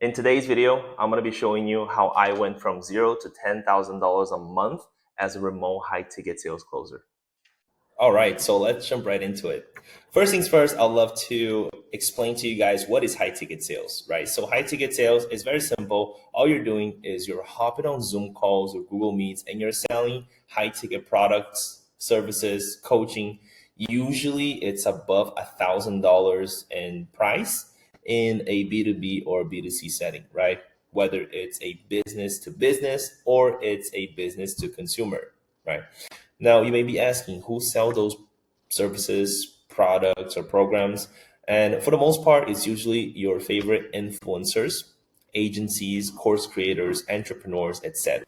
In today's video, I'm going to be showing you how I went from $0 to $10,000 a month as a remote high ticket sales closer. All right, so let's jump right into it. First things first, I'd love to explain to you guys what is high ticket sales, right? So high ticket sales is very simple. All you're doing is you're hopping on Zoom calls or Google Meets and you're selling high ticket products, services, coaching. Usually it's above $1,000 in price in a B2B or B2C setting, right? Whether it's a business to business or it's a business to consumer, right? Now, you may be asking who sell those services, products, or programs. And for the most part, it's usually your favorite influencers, agencies, course creators, entrepreneurs, etc.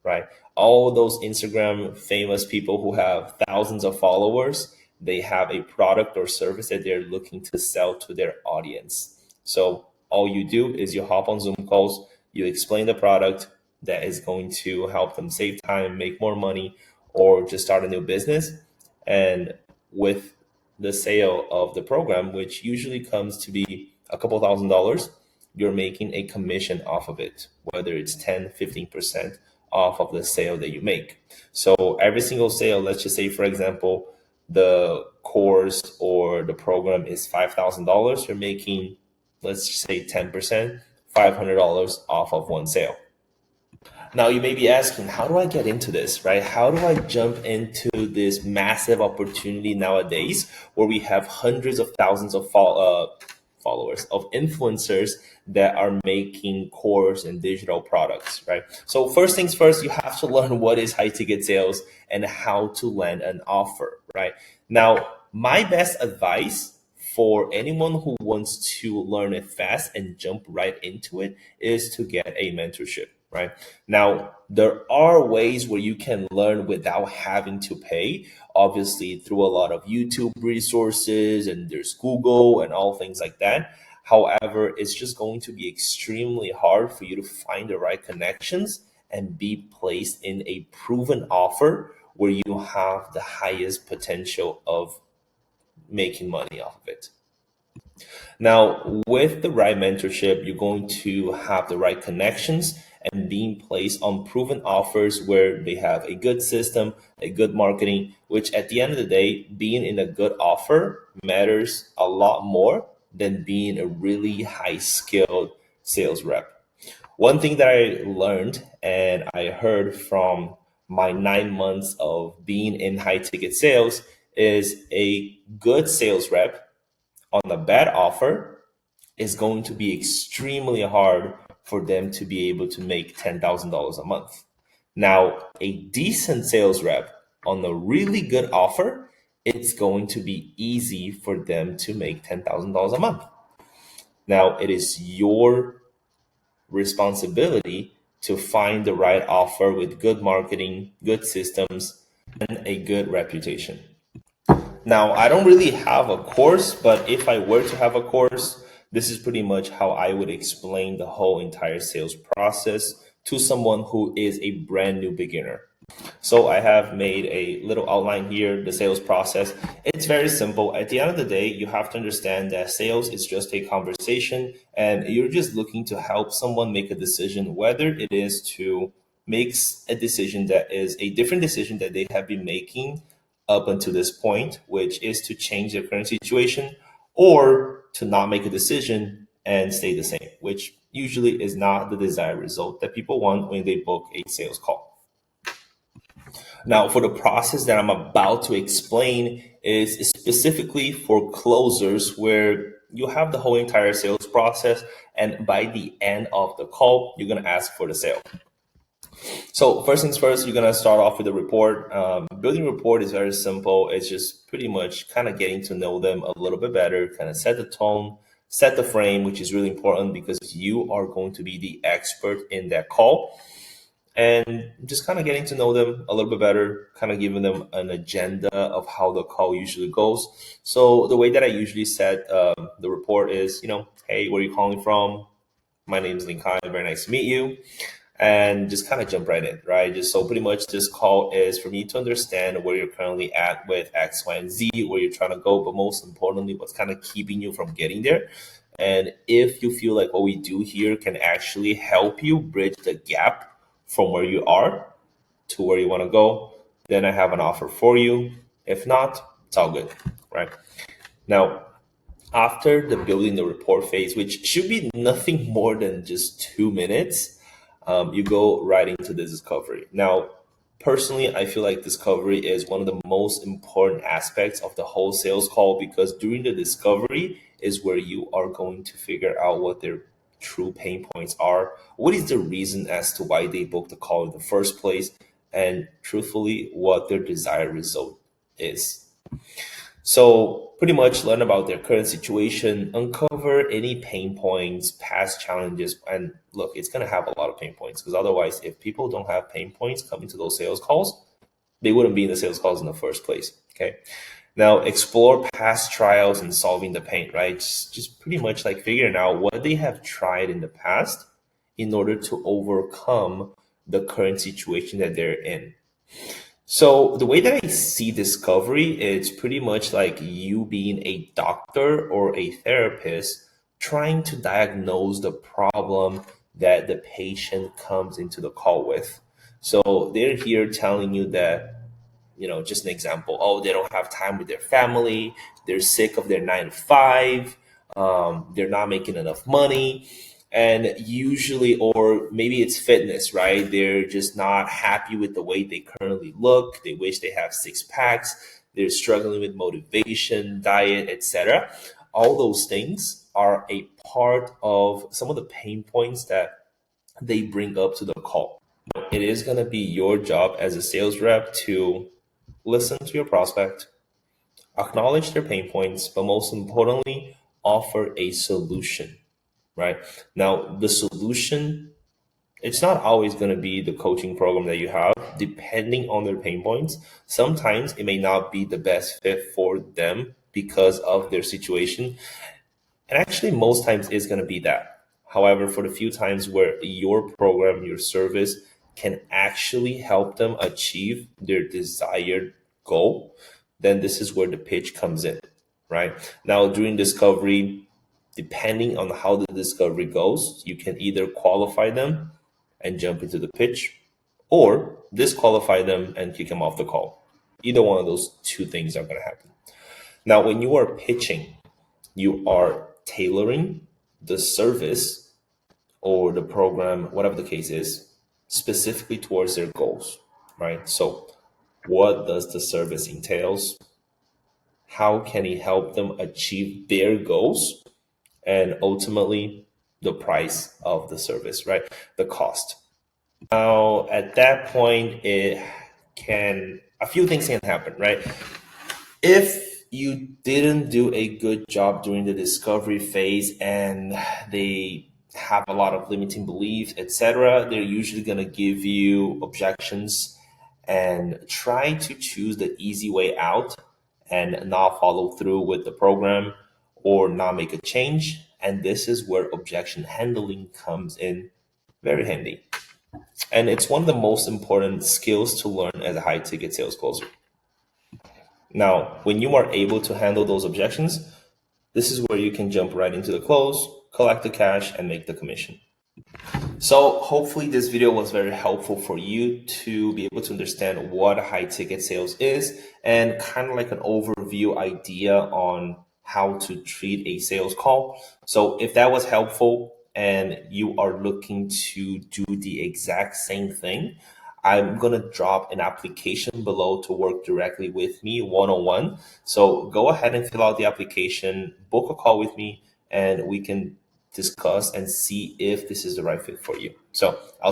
Right? All those Instagram famous people who have thousands of followers, they have a product or service that they're looking to sell to their audience. So all you do is you hop on Zoom calls, you explain the product that is going to help them save time, make more money, or just start a new business. And with the sale of the program, which usually comes to be a couple $1,000s, you're making a commission off of it, whether it's 10, 15% off of the sale that you make. So every single sale, let's just say, for example, the course or the program is $5,000, you're making, let's just say 10%, $500 off of one sale. Now you may be asking, how do I get into this, right? How do I jump into this massive opportunity nowadays where we have hundreds of thousands of followers, of influencers that are making course and digital products, right? So first things first, you have to learn what is high ticket sales and how to land an offer, right? Now, my best advice for anyone who wants to learn it fast and jump right into it is to get a mentorship, right? Now, there are ways where you can learn without having to pay, obviously through a lot of YouTube resources, and there's Google and all things like that. However, it's just going to be extremely hard for you to find the right connections and be placed in a proven offer where you have the highest potential of making money off of it. Now, with the right mentorship, you're going to have the right connections and being placed on proven offers where they have a good system, a good marketing, which at the end of the day, being in a good offer matters a lot more than being a really high skilled sales rep. One thing that I learned and I heard from my 9 months of being in high ticket sales is a good sales rep on a bad offer is going to be extremely hard for them to be able to make $10,000 a month. Now, a decent sales rep on a really good offer, it's going to be easy for them to make $10,000 a month. Now, it is your responsibility to find the right offer with good marketing, good systems, and a good reputation. Now, I don't really have a course, but if I were to have a course, this is pretty much how I would explain the whole entire sales process to someone who is a brand new beginner. So I have made a little outline here, the sales process. It's very simple. At the end of the day, you have to understand that sales is just a conversation and you're just looking to help someone make a decision, whether it is to make a decision that is a different decision that they have been making up until this point, which is to change their current situation or to not make a decision and stay the same, which usually is not the desired result that people want when they book a sales call. Now, for the process that I'm about to explain is specifically for closers where you have the whole entire sales process and by the end of the call, you're going to ask for the sale. So first things first, you're gonna start off with a report. Building a report is very simple. It's just pretty much kind of getting to know them a little bit better, kind of set the tone, set the frame, which is really important because you are going to be the expert in that call. And just kind of getting to know them a little bit better, kind of giving them an agenda of how the call usually goes. So the way that I usually set the report is, hey, where are you calling from? My name is Linkai. Very nice to meet you, and just kind of jump right in, right? Just so pretty much this call is for me to understand where you're currently at with X, Y, and Z, where you're trying to go, but most importantly, what's kind of keeping you from getting there. And if you feel like what we do here can actually help you bridge the gap from where you are to where you want to go, then I have an offer for you. If not, it's all good, right? Now, after the building the rapport phase, which should be nothing more than just 2 minutes, you go right into the discovery. Now, personally, I feel like discovery is one of the most important aspects of the whole sales call, because during the discovery is where you are going to figure out what their true pain points are, what is the reason as to why they booked the call in the first place, and truthfully, what their desired result is. So pretty much learn about their current situation, uncover any pain points, past challenges, and look, it's gonna have a lot of pain points, because otherwise, if people don't have pain points coming to those sales calls, they wouldn't be in the sales calls in the first place. Okay. Now explore past trials and solving the pain, right? Just pretty much like figuring out what they have tried in the past in order to overcome the current situation that they're in. So the way that I see discovery, it's pretty much like you being a doctor or a therapist trying to diagnose the problem that the patient comes into the call with. So they're here telling you that, just an example, oh, they don't have time with their family, they're sick of their 9 to 5, they're not making enough money. And usually, or maybe it's fitness, right? They're just not happy with the way they currently look. They wish they have 6 packs. They're struggling with motivation, diet, etc. All those things are a part of some of the pain points that they bring up to the call. It is going to be your job as a sales rep to listen to your prospect, acknowledge their pain points, but most importantly, offer a solution. Right now, the solution, it's not always going to be the coaching program that you have, depending on their pain points. Sometimes it may not be the best fit for them because of their situation. And actually, most times it's going to be that. However, for the few times where your program, your service can actually help them achieve their desired goal, then this is where the pitch comes in, right? Now, during discovery, depending on how the discovery goes, you can either qualify them and jump into the pitch, or disqualify them and kick them off the call. Either one of those two things are going to happen. Now, when you are pitching, you are tailoring the service or the program, whatever the case is, specifically towards their goals, right? So what does the service entails? How can it help them achieve their goals? And ultimately, the price of the service, right? The cost. Now, at that point, a few things can happen, right? If you didn't do a good job during the discovery phase and they have a lot of limiting beliefs, etc., they're usually going to give you objections and try to choose the easy way out and not follow through with the program or not make a change. And this is where objection handling comes in very handy. And it's one of the most important skills to learn as a high ticket sales closer. Now, when you are able to handle those objections, this is where you can jump right into the close, collect the cash, and make the commission. So hopefully this video was very helpful for you to be able to understand what high ticket sales is and kind of like an overview idea on how to treat a sales call. So if that was helpful and you are looking to do the exact same thing, I'm going to drop an application below to work directly with me one-on-one. So go ahead and fill out the application, book a call with me, and we can discuss and see if this is the right fit for you. So I'll